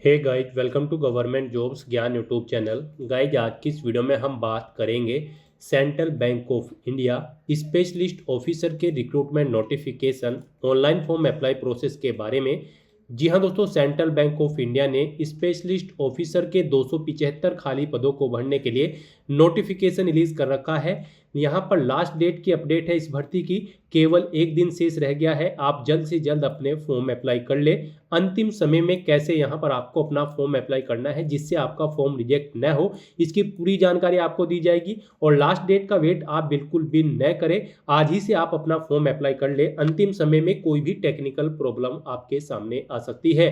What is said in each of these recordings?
Hey guys, welcome to government jobs Gyan YouTube channel. Guys, आज की इस वीडियो में हम बात करेंगे central bank of India specialist officer के recruitment notification online form apply process के बारे में। जी हाँ दोस्तों, सेंट्रल बैंक ऑफ इंडिया ने स्पेशलिस्ट ऑफिसर के 275 खाली पदों को भरने के लिए नोटिफिकेशन रिलीज कर रखा है। यहाँ पर लास्ट डेट की अपडेट है इस भर्ती की, केवल एक दिन शेष रह गया है। आप जल्द से जल्द अपने फॉर्म अप्लाई कर ले। अंतिम समय में कैसे यहाँ पर आपको अपना फॉर्म अप्लाई करना है जिससे आपका फॉर्म रिजेक्ट न हो, इसकी पूरी जानकारी आपको दी जाएगी। और लास्ट डेट का वेट आप बिल्कुल भी न करें, आज ही से आप अपना फॉर्म अप्लाई कर ले। अंतिम समय में कोई भी टेक्निकल प्रॉब्लम आपके सामने आ सकती है।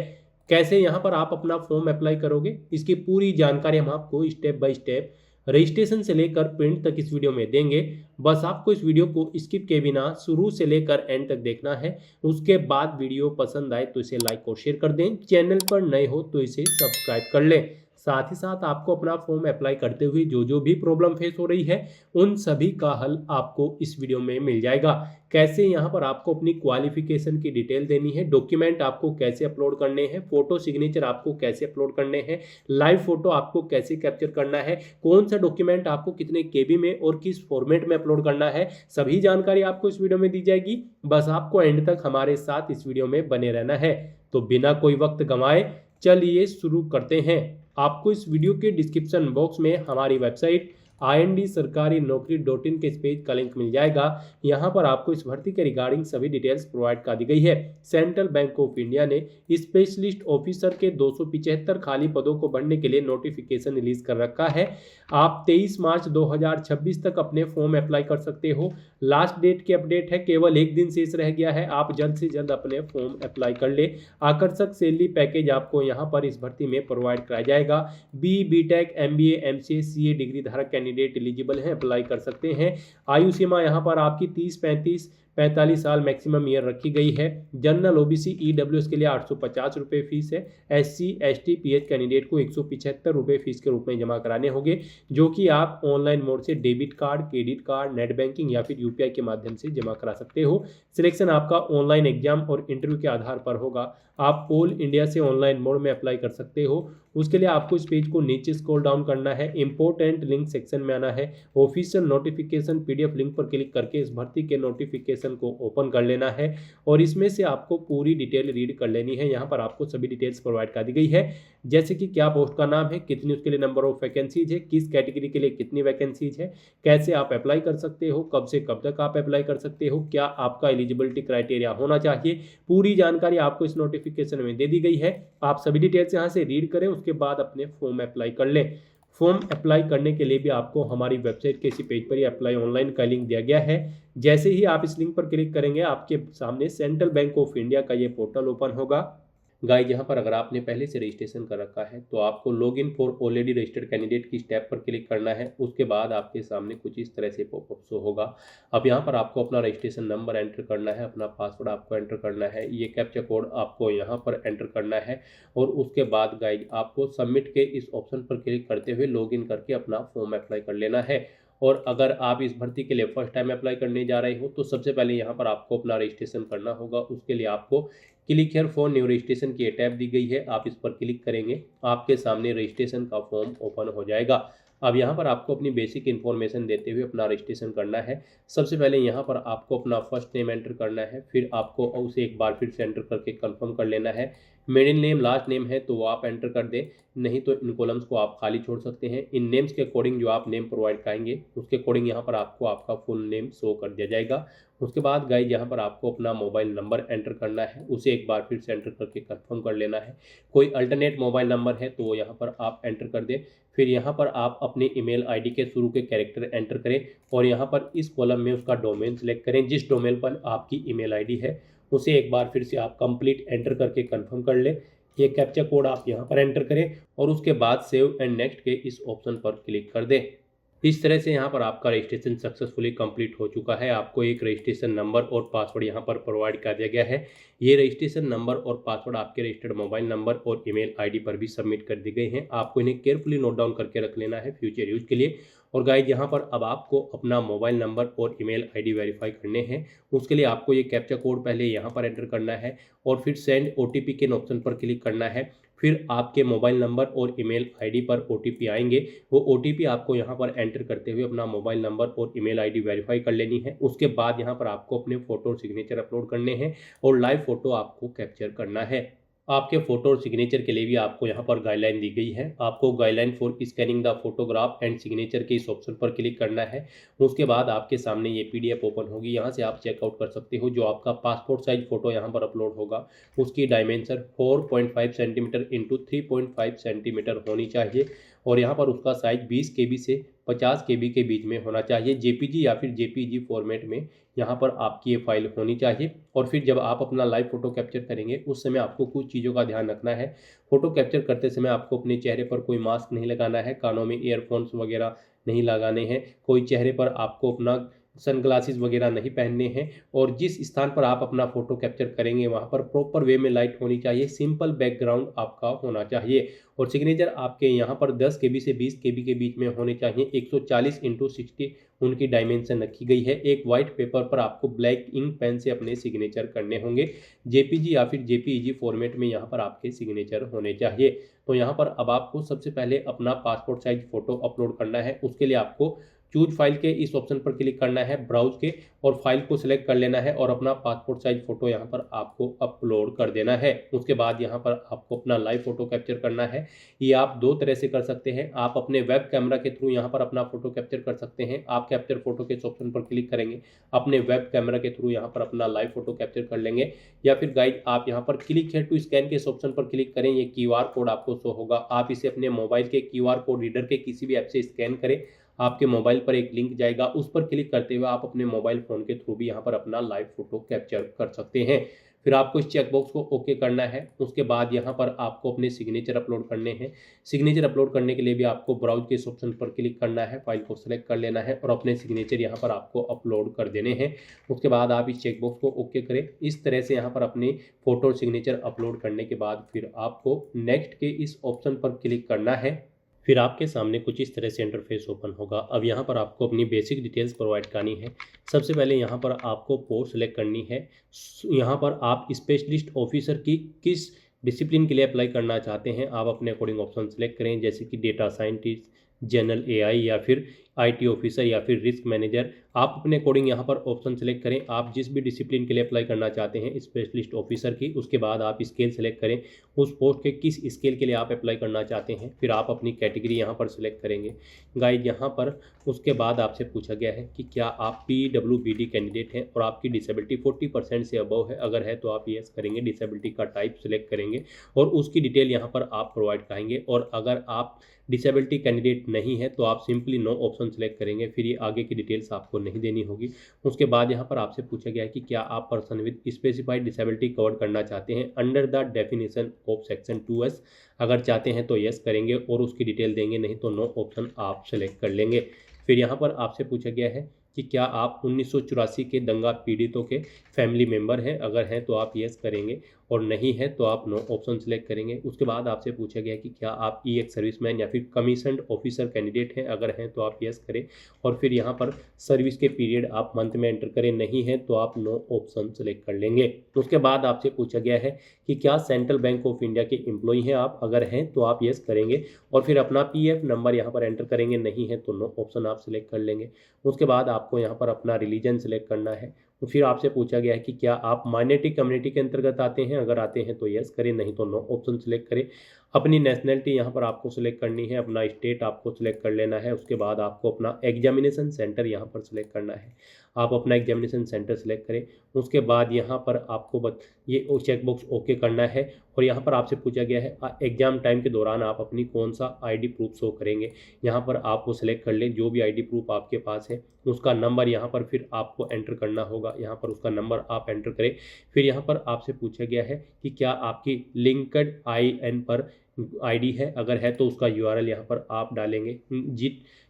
कैसे यहाँ पर आप अपना फॉर्म अप्लाई करोगे, इसकी पूरी जानकारी हम आपको स्टेप बाय स्टेप रजिस्ट्रेशन से लेकर प्रिंट तक इस वीडियो में देंगे। बस आपको इस वीडियो को स्किप किए बिना शुरू से लेकर एंड तक देखना है। उसके बाद वीडियो पसंद आए तो इसे लाइक और शेयर कर दें। चैनल पर नए हो तो इसे सब्सक्राइब कर लें। साथ ही साथ आपको अपना फॉर्म अप्लाई करते हुए जो जो भी प्रॉब्लम फेस हो रही है उन सभी का हल आपको इस वीडियो में मिल जाएगा। कैसे यहाँ पर आपको अपनी क्वालिफिकेशन की डिटेल देनी है, डॉक्यूमेंट आपको कैसे अपलोड करने हैं, फोटो सिग्नेचर आपको कैसे अपलोड करने हैं, लाइव फोटो आपको कैसे कैप्चर करना है, कौन सा डॉक्यूमेंट आपको कितने केबी में और किस फॉर्मेट में अपलोड करना है, सभी जानकारी आपको इस वीडियो में दी जाएगी। बस आपको एंड तक हमारे साथ इस वीडियो में बने रहना है। तो बिना कोई वक्त गंवाए चलिए शुरू करते हैं। आपको इस वीडियो के डिस्क्रिप्शन बॉक्स में हमारी वेबसाइट ind-sarkari-naukri.in के इस पेज का लिंक मिल जाएगा। यहाँ पर आपको इस भर्ती के रिगार्डिंग सभी डिटेल्स प्रोवाइड कर दी गई है। सेंट्रल बैंक ऑफ इंडिया ने स्पेशलिस्ट ऑफिसर के 275 खाली पदों को भरने के लिए नोटिफिकेशन रिलीज कर रखा है। आप 23 मार्च 2026 तक अपने फॉर्म अप्लाई कर सकते हो। लास्ट डेट की अपडेट है, केवल एक दिन शेष रह गया है। आप जल्द से जल्द अपने फॉर्म अप्लाई कर ले। आकर्षक सैलरी पैकेज आपको यहाँ पर इस भर्ती में प्रोवाइड कराया जाएगा। B.Tech, MBA, MCA, CA degree धारक कैंडिडेट एलिजिबल हैं, अप्लाई कर सकते हैं। आयु सीमा यहाँ पर आपकी 30-45 साल मैक्सिमम ईयर रखी गई है। जनरल, ओबीसी, ईडब्ल्यूएस के लिए 850 रुपये फीस है। एससी, एसटी, पीएच कैंडिडेट को 175 रुपये फीस के रूप में जमा कराने होंगे, जो कि आप ऑनलाइन मोड से debit card, credit card, net banking या फिर यूपीआई के माध्यम से जमा करा सकते हो। सिलेक्शन आपका ऑनलाइन एग्जाम और इंटरव्यू के आधार पर होगा। आप ऑल इंडिया से ऑनलाइन मोड में अप्लाई कर सकते हो। उसके लिए आपको इस पेज को नीचे स्क्रॉल डाउन करना है, इंपॉर्टेंट लिंक सेक्शन में आना है, ऑफिशियल नोटिफिकेशन पीडीएफ लिंक पर क्लिक करके इस भर्ती के नोटिफिकेशन को ओपन कर लेना है और इसमें से आपको पूरी डिटेल रीड कर लेनी है। यहाँ पर आपको सभी डिटेल्स प्रोवाइड कर दी गई है, जैसे कि क्या पोस्ट का नाम है, कितनी उसके लिए नंबर ऑफ वैकेंसीज है, किस कैटेगरी के लिए कितनी वैकेंसीज है, कैसे आप अप्लाई कर सकते हो, कब से कब तक आप अप्लाई कर सकते हो, क्या आपका एलिजिबिलिटी क्राइटेरिया होना चाहिए। पूरी जानकारी आपको इस नोटिफिकेशन में दे दी गई है। आप सभी डिटेल्स यहाँ से रीड करें, उसके बाद अपने फॉर्म अप्लाई कर लें। फॉर्म अप्लाई करने के लिए भी आपको हमारी वेबसाइट के इसी पेज पर ही अप्लाई ऑनलाइन का लिंक दिया गया है। जैसे ही आप इस लिंक पर क्लिक करेंगे, आपके सामने सेंट्रल बैंक ऑफ इंडिया का ये पोर्टल ओपन होगा। गाइस, यहाँ पर अगर आपने पहले से रजिस्ट्रेशन कर रखा है तो आपको log in for already registered candidate की स्टेप पर क्लिक करना है। उसके बाद आपके सामने कुछ इस तरह से पॉपअप शो होगा। अब यहाँ पर आपको अपना रजिस्ट्रेशन नंबर एंटर करना है, अपना पासवर्ड आपको एंटर करना है, ये कैप्चा कोड आपको यहाँ पर एंटर करना है और उसके बाद गाइस आपको सबमिट के इस ऑप्शन पर क्लिक करते हुए लॉग इन करके अपना फॉर्म अप्लाई कर लेना है। और अगर आप इस भर्ती के लिए फर्स्ट टाइम अप्लाई करने जा रहे हो तो सबसे पहले यहाँ पर आपको अपना रजिस्ट्रेशन करना होगा। उसके लिए आपको click here for new registration की टैब दी गई है, आप इस पर क्लिक करेंगे, आपके सामने रजिस्ट्रेशन का फॉर्म ओपन हो जाएगा। अब यहाँ पर आपको अपनी बेसिक इन्फॉर्मेशन देते हुए अपना रजिस्ट्रेशन करना है। सबसे पहले यहाँ पर आपको अपना फर्स्ट नेम एंटर करना है, फिर आपको उसे एक बार फिर से एंटर करके कंफर्म कर लेना है। मिडिल नेम, लास्ट नेम है तो वो आप एंटर कर दें, नहीं तो इन कॉलम्स को आप खाली छोड़ सकते हैं। इन नेम्स के अकॉर्डिंग जो आप नेम प्रोवाइड कराएंगे उसके अकॉर्डिंग यहाँ पर आपको आपका फुल नेम शो कर दिया जाएगा। उसके बाद गाइज यहाँ पर आपको अपना मोबाइल नंबर एंटर करना है, उसे एक बार फिर से एंटर करके कंफर्म कर लेना है। कोई अल्टरनेट मोबाइल नंबर है तो वो यहाँ पर आप एंटर कर दें। फिर यहाँ पर आप अपने ईमेल आईडी के शुरू के कैरेक्टर एंटर करें और यहाँ पर इस कॉलम में उसका डोमेन सेलेक्ट करें। जिस डोमेन पर आपकी ईमेल आईडी है उसे एक बार फिर से आप कंप्लीट एंटर करके कंफर्म कर लें। ये कैप्चा कोड आप यहाँ पर एंटर करें और उसके बाद सेव एंड नेक्स्ट के इस ऑप्शन पर क्लिक कर दें। इस तरह से यहाँ पर आपका रजिस्ट्रेशन सक्सेसफुली कंप्लीट हो चुका है। आपको एक रजिस्ट्रेशन नंबर और पासवर्ड यहाँ पर प्रोवाइड कर दिया गया है। ये रजिस्ट्रेशन नंबर और पासवर्ड आपके रजिस्टर्ड मोबाइल नंबर और ईमेल आईडी पर भी सबमिट कर दी गई हैं। आपको इन्हें केयरफुली नोट डाउन करके रख लेना है फ्यूचर यूज के लिए। और गाइज यहाँ पर अब आपको अपना मोबाइल नंबर और ईमेल आईडी वेरीफाई करने हैं। उसके लिए आपको ये कैप्चा कोड पहले यहाँ पर एंटर करना है और फिर सेंड ओटीपी के ऑप्शन पर क्लिक करना है। फिर आपके मोबाइल नंबर और ईमेल आईडी पर ओटीपी आएंगे। वो ओटीपी आपको यहाँ पर एंटर करते हुए अपना मोबाइल नंबर और ईमेल आईडी वेरीफाई कर लेनी है। उसके बाद यहाँ पर आपको अपने फ़ोटो और सिग्नेचर अपलोड करने हैं और लाइव फ़ोटो आपको कैप्चर करना है। आपके फ़ोटो और सिग्नेचर के लिए भी आपको यहाँ पर गाइडलाइन दी गई है। आपको guideline for scanning the photograph and signature के इस ऑप्शन पर क्लिक करना है। उसके बाद आपके सामने ये पीडीएफ ओपन होगी। यहाँ से आप चेकआउट कर सकते हो। जो आपका पासपोर्ट साइज फ़ोटो यहाँ पर अपलोड होगा उसकी डायमेंशन 4.5 सेंटीमीटर इंटू 3.5 सेंटीमीटर होनी चाहिए और यहाँ पर उसका साइज 20 KB से 50 KB के बीच में होना चाहिए। जेपीजी या फिर जेपीजी फॉर्मेट में यहाँ पर आपकी ये फाइल होनी चाहिए। और फिर जब आप अपना लाइव फ़ोटो कैप्चर करेंगे उस समय आपको कुछ चीज़ों का ध्यान रखना है। फ़ोटो कैप्चर करते समय आपको अपने चेहरे पर कोई मास्क नहीं लगाना है, कानों में ईयरफोन्स वगैरह नहीं लगाने हैं, कोई चेहरे पर आपको अपना सनग्लासेस वगैरह नहीं पहनने हैं और जिस स्थान पर आप अपना फ़ोटो कैप्चर करेंगे वहाँ पर प्रॉपर वे में लाइट होनी चाहिए, सिंपल बैकग्राउंड आपका होना चाहिए और सिग्नेचर आपके यहाँ पर 10 KB से 20 KB के बीच में होने चाहिए। 140x60 उनकी डायमेंशन रखी गई है। एक वाइट पेपर पर आपको ब्लैक इंक पेन से अपने सिग्नेचर करने होंगे। जेपीजी या फिर जेपीईजी फॉर्मेट में यहाँ पर आपके सिग्नेचर होने चाहिए। तो यहाँ पर अब आपको सबसे पहले अपना पासपोर्ट साइज फ़ोटो अपलोड करना है। उसके लिए आपको चूज फाइल के इस ऑप्शन पर क्लिक करना है, ब्राउज के, और फाइल को सिलेक्ट कर लेना है और अपना पासपोर्ट साइज फ़ोटो यहाँ पर आपको अपलोड कर देना है। उसके बाद यहाँ पर आपको अपना लाइव फ़ोटो कैप्चर करना है। ये आप दो तरह से कर सकते हैं। आप अपने वेब कैमरा के थ्रू यहाँ पर अपना फ़ोटो कैप्चर कर सकते हैं। आप कैप्चर फ़ोटो के इस ऑप्शन पर क्लिक करेंगे, अपने वेब कैमरा के थ्रू यहाँ पर अपना लाइव फ़ोटो कैप्चर कर लेंगे। या फिर गाइड आप यहाँ पर क्लिक है टू स्कैन के इस ऑप्शन पर क्लिक करें। ये क्यूआर कोड आपको शो होगा। आप इसे अपने मोबाइल के क्यूआर कोड रीडर के किसी भी ऐप से स्कैन करें। आपके मोबाइल पर एक लिंक जाएगा, उस पर क्लिक करते हुए आप अपने मोबाइल फ़ोन के थ्रू भी यहाँ पर अपना लाइव फ़ोटो कैप्चर कर सकते हैं। फिर आपको इस चेकबॉक्स को ओके करना है। उसके बाद यहाँ पर आपको अपने सिग्नेचर अपलोड करने हैं। सिग्नेचर अपलोड करने के लिए भी आपको ब्राउज के इस ऑप्शन पर क्लिक करना है, फाइल को सेलेक्ट कर लेना है और अपने सिग्नेचर यहाँ पर आपको अपलोड कर देने हैं। उसके बाद आप इस चेकबॉक्स को ओके करें। इस तरह से यहाँ पर अपनी फ़ोटो और सिग्नेचर अपलोड करने के बाद फिर आपको नेक्स्ट के इस ऑप्शन पर क्लिक करना है। फिर आपके सामने कुछ इस तरह से इंटरफेस ओपन होगा। अब यहाँ पर आपको अपनी बेसिक डिटेल्स प्रोवाइड करनी है। सबसे पहले यहाँ पर आपको पोस्ट सेलेक्ट करनी है। यहाँ पर आप स्पेशलिस्ट ऑफिसर की किस डिसिप्लिन के लिए अप्लाई करना चाहते हैं आप अपने अकॉर्डिंग ऑप्शन सेलेक्ट करें, जैसे कि डेटा साइंटिस्ट, जनरल एआई या फिर आईटी ऑफिसर या फिर रिस्क मैनेजर। आप अपने अकॉर्डिंग यहाँ पर ऑप्शन सेलेक्ट करें। आप जिस भी डिसिप्लिन के लिए अप्लाई करना चाहते हैं स्पेशलिस्ट ऑफिसर की, उसके बाद आप स्केल सेलेक्ट करें, उस पोस्ट के किस स्केल के लिए आप अप्लाई करना चाहते हैं। फिर आप अपनी कैटेगरी यहाँ पर सिलेक्ट करेंगे। गाइड यहाँ पर उसके बाद आपसे पूछा गया है कि क्या आप PWBD कैंडिडेट हैं और आपकी डिसेबिलिटी 40% से अबव है। अगर है तो आप यस करेंगे, डिसेबिलिटी का टाइप सेलेक्ट करेंगे और उसकी डिटेल यहाँ पर आप प्रोवाइड करेंगे। और अगर आप डिसेबिलिटी कैंडिडेट नहीं है तो आप सिंपली नो ऑप्शन सेलेक्ट करेंगे। फिर ये आगे की डिटेल्स आपको नहीं देनी होगी। उसके बाद यहाँ पर आपसे पूछा गया है कि क्या आप person with specified disability cover करना चाहते हैं under the definition of section 2S। अगर चाहते हैं तो यस करेंगे और उसकी डिटेल देंगे, नहीं तो नो ऑप्शन आप सेलेक्ट कर लेंगे। फिर यहाँ पर आपसे पूछा गया है कि क्या आप 1984 के दंगा पीड़ितों के फैमिली मेंबर हैं। अगर हैं तो आप यस करेंगे और नहीं है तो आप नो ऑप्शन सेलेक्ट करेंगे। उसके बाद आपसे पूछा गया कि क्या आप एक्स सर्विसमैन या फिर कमीशन्ड ऑफिसर कैंडिडेट हैं। अगर हैं तो आप यस करें और फिर यहाँ पर सर्विस के पीरियड आप मंथ में एंटर करें, नहीं है तो आप नो ऑप्शन सेलेक्ट कर लेंगे। उसके बाद आपसे पूछा गया है कि क्या सेंट्रल बैंक ऑफ इंडिया के एम्प्लॉई हैं आप। अगर हैं तो आप यस करेंगे और फिर अपना PF नंबर यहाँ पर एंटर करेंगे, नहीं है तो नो ऑप्शन आप सेलेक्ट कर लेंगे। उसके बाद आपको यहाँ पर अपना रिलीजन सेलेक्ट करना है। तो फिर आपसे पूछा गया है कि क्या आप माइनॉरिटी कम्युनिटी के अंतर्गत आते हैं। अगर आते हैं तो यस करें, नहीं तो नो ऑप्शन सेलेक्ट करें। अपनी नेशनलिटी यहाँ पर आपको सिलेक्ट करनी है, अपना स्टेट आपको सिलेक्ट कर लेना है। उसके बाद आपको अपना एग्जामिनेशन सेंटर यहाँ पर सिलेक्ट करना है। आप अपना एग्जामिनेशन सेंटर सेलेक्ट करें। उसके बाद यहाँ पर आपको ये चेकबॉक्स ओके करना है और यहाँ पर आपसे पूछा गया है एग्जाम टाइम के दौरान आप अपनी कौन सा ID प्रूफ शो करेंगे। यहाँ पर आप वो सिलेक्ट कर लें, जो भी ID प्रूफ आपके पास है उसका नंबर यहाँ पर फिर आपको एंटर करना होगा। यहाँ पर उसका नंबर आप एंटर करें। फिर यहाँ पर आपसे पूछा गया है कि क्या आपकी लिंक्ड IN पर ID है। अगर है तो उसका URL यहाँ पर आप डालेंगे।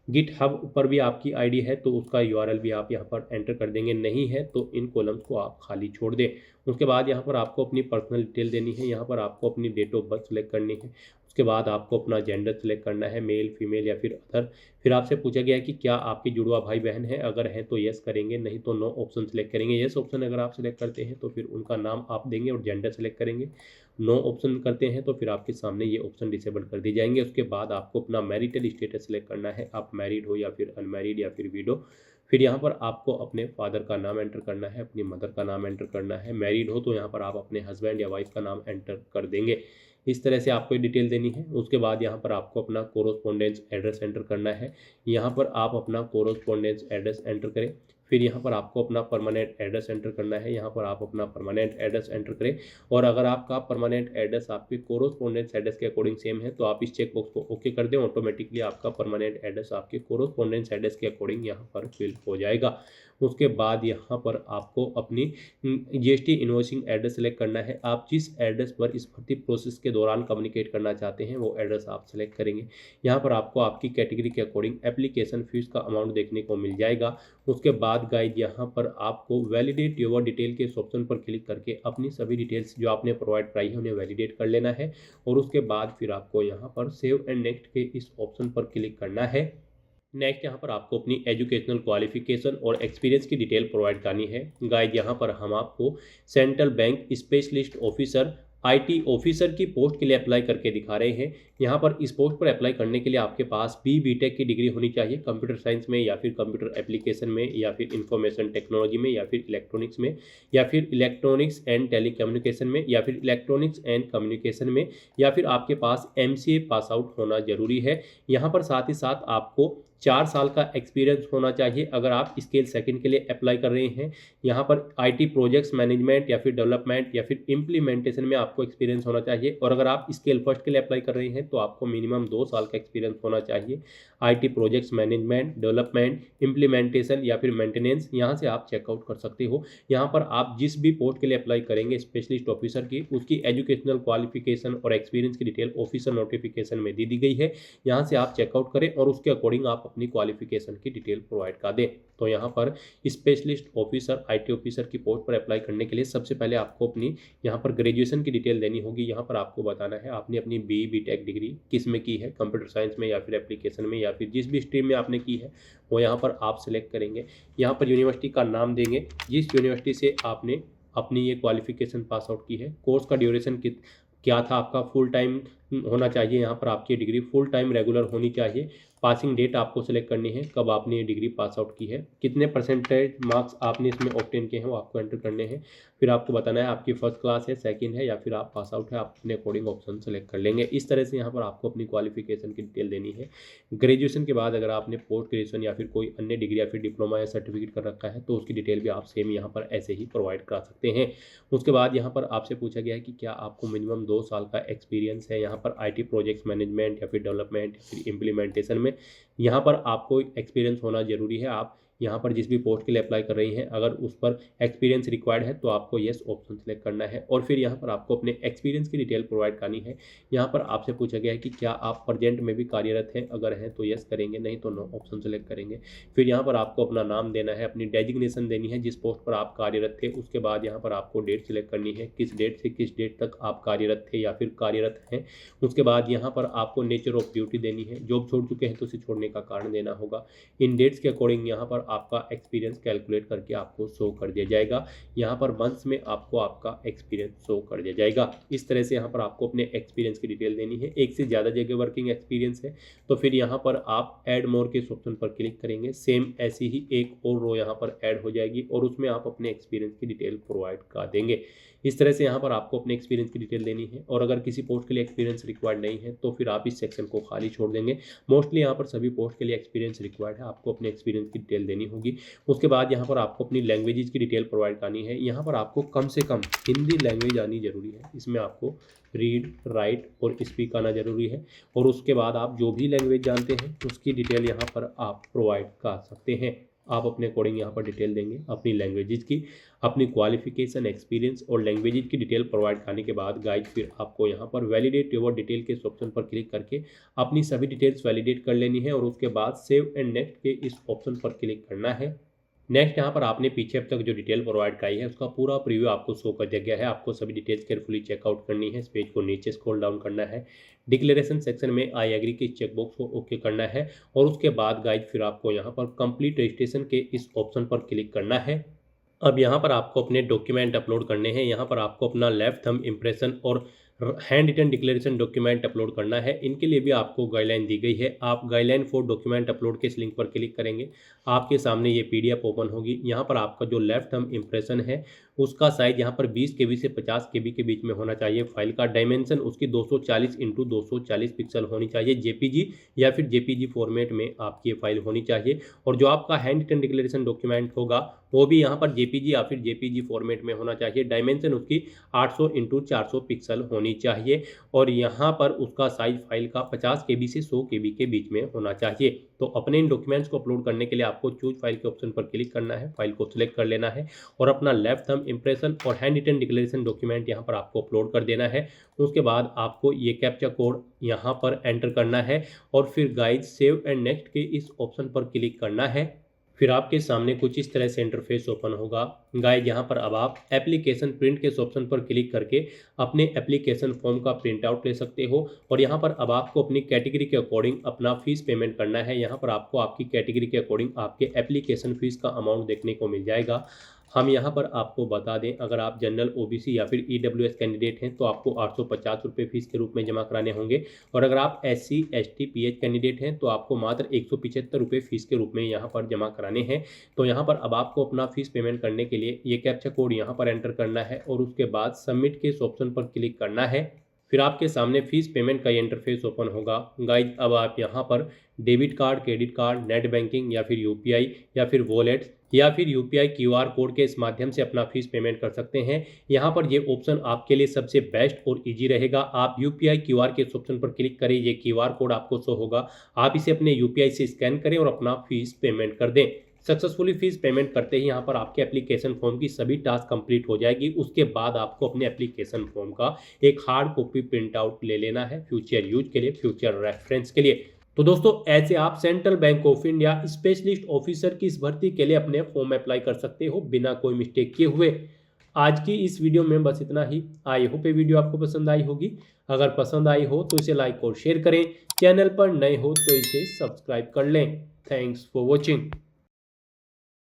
गिटहब पर भी आपकी ID है तो उसका URL भी आप यहाँ पर एंटर कर देंगे, नहीं है तो इन कॉलम्स को आप खाली छोड़ दें। उसके बाद यहाँ पर आपको अपनी पर्सनल डिटेल देनी है। यहाँ पर आपको अपनी डेट ऑफ बर्थ सेलेक्ट करनी है। उसके बाद आपको अपना जेंडर सेलेक्ट करना है, मेल फीमेल या फिर अदर। फिर आपसे पूछा गया है कि क्या आपकी जुड़वा भाई बहन है। अगर है तो यस करेंगे, नहीं तो नो ऑप्शन सेलेक्ट करेंगे। यस ऑप्शन अगर आप सेलेक्ट करते हैं तो फिर उनका नाम आप देंगे और जेंडर सेलेक्ट करेंगे। नो ऑप्शन करते हैं तो फिर आपके सामने ये ऑप्शन डिसेबल कर दिए जाएंगे। उसके बाद आपको अपना मैरिटल स्टेटस सेलेक्ट करना है, आप मैरिड हो या फिर अनमैरिड या फिर विडो। फिर यहाँ पर आपको अपने फादर का नाम एंटर करना है, अपनी मदर का नाम एंटर करना है। मैरिड हो तो यहाँ पर आप अपने हस्बैंड या वाइफ का नाम एंटर कर देंगे। इस तरह से आपको डिटेल देनी है। उसके बाद यहाँ पर आपको अपना कोरोस्पोंडेंस एड्रेस एंटर करना है। यहाँ पर आप अपना कोरोस्पोंडेंस एड्रेस एंटर करें। फिर यहाँ पर आपको अपना परमानेंट एड्रेस एंटर करना है। यहाँ पर आप अपना परमानेंट एड्रेस एंटर करें। और अगर आपका परमानेंट एड्रेस आपके कोरोस्पोंडेंस एड्रेस के अकॉर्डिंग सेम है तो आप इस चेक बॉक्स को ओके कर दें। ऑटोमेटिकली आपका परमानेंट एड्रेस आपके कोरोस्पोंडेंस एड्रेस के अकॉर्डिंग यहाँ पर फिल हो जाएगा। उसके बाद यहाँ पर आपको अपनी जीएसटी इनवॉइसिंग एड्रेस सेलेक्ट करना है। आप जिस एड्रेस पर इस भर्ती प्रोसेस के दौरान कम्युनिकेट करना चाहते हैं वो एड्रेस आप सेलेक्ट करेंगे। यहाँ पर आपको आपकी कैटेगरी के अकॉर्डिंग एप्लीकेशन फीस का अमाउंट देखने को मिल जाएगा। उसके बाद गाइड यहाँ पर आपको वैलिडेट योर डिटेल के इस ऑप्शन पर क्लिक करके अपनी सभी डिटेल्स जो आपने प्रोवाइड कराई है उन्हें वैलिडेट कर लेना है। और उसके बाद फिर आपको यहाँ पर सेव एंड नेक्स्ट के इस ऑप्शन पर क्लिक करना है। नेक्स्ट यहाँ पर आपको अपनी एजुकेशनल क्वालिफिकेशन और एक्सपीरियंस की डिटेल प्रोवाइड करनी है। गाइड यहाँ पर हम आपको central bank specialist officer IT officer की पोस्ट के लिए अप्लाई करके दिखा रहे हैं। यहाँ पर इस पोस्ट पर अप्लाई करने के लिए आपके पास बीटेक की डिग्री होनी चाहिए, कंप्यूटर साइंस में या फिर कंप्यूटर एप्लीकेशन में या फिर इंफॉर्मेशन टेक्नोलॉजी में या फिर इलेक्ट्रॉनिक्स में या फिर इलेक्ट्रॉनिक्स एंड टेलीकम्युनिकेशन में या फिर इलेक्ट्रॉनिक्स एंड कम्युनिकेशन में या फिर आपके पास एमसीए पास आउट होना जरूरी है। यहाँ पर साथ ही साथ आपको 4 साल का एक्सपीरियंस होना चाहिए अगर आप स्केल सेकंड के लिए अप्लाई कर रहे हैं। यहाँ पर आईटी प्रोजेक्ट्स मैनेजमेंट या फिर डेवलपमेंट या फिर इम्प्लीमेंटेशन में आपको एक्सपीरियंस होना चाहिए। और अगर आप स्केल फर्स्ट के लिए अप्लाई कर रहे हैं तो आपको मिनिमम 2 साल का एक्सपीरियंस होना चाहिए IT projects management, development, implementation या फिर मेंटेनेंस। यहाँ से आप चेकआउट कर सकते हो। यहाँ पर आप जिस भी पोस्ट के लिए अप्लाई करेंगे स्पेशलिस्ट ऑफिसर की, उसकी एजुकेशनल क्वालिफिकेशन और एक्सपीरियंस की डिटेल ऑफिसर नोटिफिकेशन में दे दी गई है। यहाँ से आप चेकआउट करें और उसके अकॉर्डिंग आप अपनी क्वालिफिकेशन की डिटेल प्रोवाइड कर दें। तो यहाँ पर स्पेशलिस्ट ऑफिसर आईटी ऑफिसर की पोस्ट पर अप्लाई करने के लिए सबसे पहले आपको अपनी यहाँ पर ग्रेजुएशन की डिटेल देनी होगी। यहाँ पर आपको बताना है आपने अपनी बीटेक डिग्री किस में की है, कंप्यूटर साइंस में या फिर एप्लीकेशन में या फिर जिस भी स्ट्रीम में आपने की है वो यहाँ पर आप सिलेक्ट करेंगे। यहाँ पर यूनिवर्सिटी का नाम देंगे जिस यूनिवर्सिटी से आपने अपनी ये क्वालिफिकेशन पास आउट की है। कोर्स का ड्यूरेशन क्या था आपका, फुल टाइम होना चाहिए। यहाँ पर आपकी डिग्री फुल टाइम रेगुलर होनी चाहिए। पासिंग डेट आपको सेलेक्ट करनी है, कब आपने ये डिग्री पास आउट की है, कितने परसेंटेज मार्क्स आपने इसमें ऑब्टेन किए हैं वो आपको एंटर करने हैं। फिर आपको बताना है आपकी फर्स्ट क्लास है, सेकंड है या फिर आप पास आउट है, आप अपने अकॉर्डिंग ऑप्शन सेलेक्ट कर लेंगे। इस तरह से यहाँ पर आपको अपनी क्वालिफिकेशन की डिटेल देनी है। ग्रेजुएशन के बाद अगर आपने पोस्ट ग्रेजुएशन या फिर कोई अन्य डिग्री या फिर डिप्लोमा या सर्टिफिकेट कर रखा है तो उसकी डिटेल भी आप सेम यहाँ पर ऐसे ही प्रोवाइड करा सकते हैं। उसके बाद यहाँ पर आपसे पूछा गया है कि क्या आपको मिनिमम 2 साल का एक्सपीरियंस है यहाँ पर आईटी प्रोजेक्ट्स मैनेजमेंट या फिर डेवलपमेंट या फिर इम्प्लीमेंटेशन में। यहाँ पर आपको एक्सपीरियंस होना जरूरी है। आप यहाँ पर जिस भी पोस्ट के लिए अप्लाई कर रही हैं अगर उस पर एक्सपीरियंस रिक्वायर्ड है तो आपको येस ऑप्शन सेलेक्ट करना है। और फिर यहाँ पर आपको अपने एक्सपीरियंस की डिटेल प्रोवाइड करनी है। यहाँ पर आपसे पूछा गया है कि क्या आप प्रेजेंट में भी कार्यरत हैं, अगर हैं तो येस करेंगे, नहीं तो नो ऑप्शन सेलेक्ट करेंगे। फिर यहाँ पर आपको अपना नाम देना है, अपनी डेजिग्नेशन देनी है जिस पोस्ट पर आप कार्यरत थे। उसके बाद यहाँ पर आपको डेट सिलेक्ट करनी है, किस डेट से किस डेट तक आप कार्यरत थे या फिर कार्यरत हैं। उसके बाद यहाँ पर आपको नेचर ऑफ ड्यूटी देनी है, जॉब छोड़ चुके हैं तो उसे छोड़ने का कारण देना होगा। इन डेट्स के अकॉर्डिंग यहाँ पर आपका एक्सपीरियंस कैलकुलेट करके आपको शो कर दिया जाएगा। यहाँ पर मंथ्स में आपको आपका एक्सपीरियंस शो कर दिया जाएगा। इस तरह से यहाँ पर आपको अपने एक्सपीरियंस की डिटेल देनी है। एक से ज़्यादा जगह वर्किंग एक्सपीरियंस है तो फिर यहाँ पर आप ऐड मोर के ऑप्शन पर क्लिक करेंगे। सेम ऐसी ही एक और रो यहाँ पर ऐड हो जाएगी और उसमें आप अपने एक्सपीरियंस की डिटेल प्रोवाइड कर देंगे। इस तरह से यहाँ पर आपको अपने एक्सपीरियंस की डिटेल देनी है। और अगर किसी पोस्ट के लिए एक्सपीरियंस रिक्वायर्ड नहीं है तो फिर आप इस सेक्शन को खाली छोड़ देंगे। मोस्टली यहाँ पर सभी पोस्ट के लिए एक्सपीरियंस रिक्वायर्ड है, आपको अपने एक्सपीरियंस की डिटेल देनी होगी। उसके बाद यहाँ पर आपको अपनी लैंग्वेजेस की डिटेल प्रोवाइड करनी है। यहाँ पर आपको कम से कम हिंदी लैंग्वेज आनी जरूरी है। इसमें आपको रीड, राइट और स्पीक आना जरूरी है। और उसके बाद आप जो भी लैंग्वेज जानते हैं उसकी डिटेल यहाँ पर आप प्रोवाइड कर सकते हैं। आप अपने अकॉर्डिंग यहाँ पर डिटेल देंगे अपनी लैंग्वेजेस की। अपनी क्वालिफिकेशन, एक्सपीरियंस और लैंग्वेजेस की डिटेल प्रोवाइड करने के बाद गाइड फिर आपको यहाँ पर वैलिडेट योर डिटेल के ऑप्शन पर क्लिक करके अपनी सभी डिटेल्स वैलिडेट कर लेनी है। और उसके बाद सेव एंड नेक्स्ट के इस ऑप्शन पर क्लिक करना है। नेक्स्ट यहाँ पर आपने पीछे अब तक जो डिटेल प्रोवाइड कराई है उसका पूरा प्रीव्यू आपको शो कर दिया गया है। आपको सभी डिटेल्स केयरफुली चेकआउट करनी है। इस पेज को नीचे स्क्रॉल डाउन करना है, डिक्लेरेशन सेक्शन में आई एग्री के चेकबॉक्स को ओके करना है। और उसके बाद गाइड फिर आपको यहाँ पर कंप्लीट रजिस्ट्रेशन के इस ऑप्शन पर क्लिक करना है। अब यहाँ पर आपको अपने डॉक्यूमेंट अपलोड करने हैं। यहाँ पर आपको अपना लेफ्ट थंब इम्प्रेशन और hand written declaration document upload करना है। इनके लिए भी आपको गाइडलाइन दी गई है। आप गाइडलाइन फॉर डॉक्यूमेंट अपलोड के इस लिंक पर क्लिक करेंगे, आपके सामने ये पीडीएफ ओपन होगी। यहाँ पर आपका जो लेफ्ट थंब इम्प्रेशन है उसका साइज यहाँ पर 20 केबी से 50 केबी के बीच में होना चाहिए। फाइल का डायमेंशन उसकी 240 इंटू 240 पिक्सल होनी चाहिए। जेपीजी या फिर जेपीजी फॉर्मेट में आपकी ये फाइल होनी चाहिए। और जो आपका हैंड रिटन डिक्लेरेशन डॉक्यूमेंट होगा वो भी यहाँ पर जेपीजी या फिर जेपीजी फॉर्मेट में होना चाहिए। डायमेंशन उसकी 800 इंटू 400 पिक्सल होनी चाहिए। और यहाँ पर उसका साइज फाइल का 50 केबी से 100 केबी के बीच में होना चाहिए। तो अपने इन डॉक्यूमेंट्स को अपलोड करने के लिए आपको चूज फाइल के ऑप्शन पर क्लिक करना है, फाइल को सिलेक्ट कर लेना है और अपना लेफ्ट थंब इम्प्रेशन और हैंड रिटन डिक्लेरेशन डॉक्यूमेंट यहाँ पर आपको अपलोड कर देना है। उसके बाद आपको ये कैप्चा कोड यहाँ पर एंटर करना है और फिर गाइड सेव एंड नेक्स्ट के इस ऑप्शन पर क्लिक करना है। फिर आपके सामने कुछ इस तरह से इंटरफेस ओपन होगा। गाइज यहाँ पर अब आप एप्लीकेशन प्रिंट के ऑप्शन पर क्लिक करके अपने एप्लीकेशन फॉर्म का प्रिंट आउट ले सकते हो। और यहाँ पर अब आपको अपनी कैटेगरी के अकॉर्डिंग अपना फीस पेमेंट करना है। यहाँ पर आपको आपकी कैटेगरी के अकॉर्डिंग आपके एप्लीकेशन फीस का अमाउंट देखने को मिल जाएगा। हम यहाँ पर आपको बता दें, अगर आप जनरल ओबीसी या फिर ईडब्ल्यूएस कैंडिडेट हैं तो आपको 850 रुपये फीस के रूप में जमा कराने होंगे। और अगर आप एससी एसटी पीएच कैंडिडेट हैं तो आपको मात्र 175 रुपये फीस के रूप में यहाँ पर जमा कराने हैं। तो यहाँ पर अब आपको अपना फीस पेमेंट करने के लिए ये कैप्चा कोड यहाँ पर एंटर करना है और उसके बाद सबमिट के इस ऑप्शन पर क्लिक करना है। फिर आपके सामने फीस पेमेंट का ये इंटरफेस ओपन होगा। गाइज अब आप यहाँ पर debit card, credit card, net banking या फिर यूपीआई या फिर वॉलेट्स या फिर यूपीआई क्यूआर कोड के इस माध्यम से अपना फीस पेमेंट कर सकते हैं। यहाँ पर ये ऑप्शन आपके लिए सबसे बेस्ट और इजी रहेगा। आप यूपीआई क्यूआर के इस ऑप्शन पर क्लिक करें, ये क्यूआर कोड आपको शो होगा, आप इसे अपने यूपीआई से स्कैन करें और अपना फीस पेमेंट कर दें। सक्सेसफुली फीस पेमेंट करते ही यहाँ पर आपके एप्लीकेशन फॉर्म की सभी टास्क कंप्लीट हो जाएगी। उसके बाद आपको अपने एप्लीकेशन फॉर्म का एक हार्ड कॉपी प्रिंट आउट ले लेना है फ्यूचर यूज के लिए, फ्यूचर रेफरेंस के लिए। तो दोस्तों ऐसे आप central bank of India specialist officer की इस भर्ती के लिए अपने फॉर्म अप्लाई कर सकते हो बिना कोई मिस्टेक किए हुए। आज की इस वीडियो में बस इतना ही। आई होप ये वीडियो आपको पसंद आई होगी। अगर पसंद आई हो तो इसे लाइक और शेयर करें। चैनल पर नए हो तो इसे सब्सक्राइब कर लें। Thanks for watching.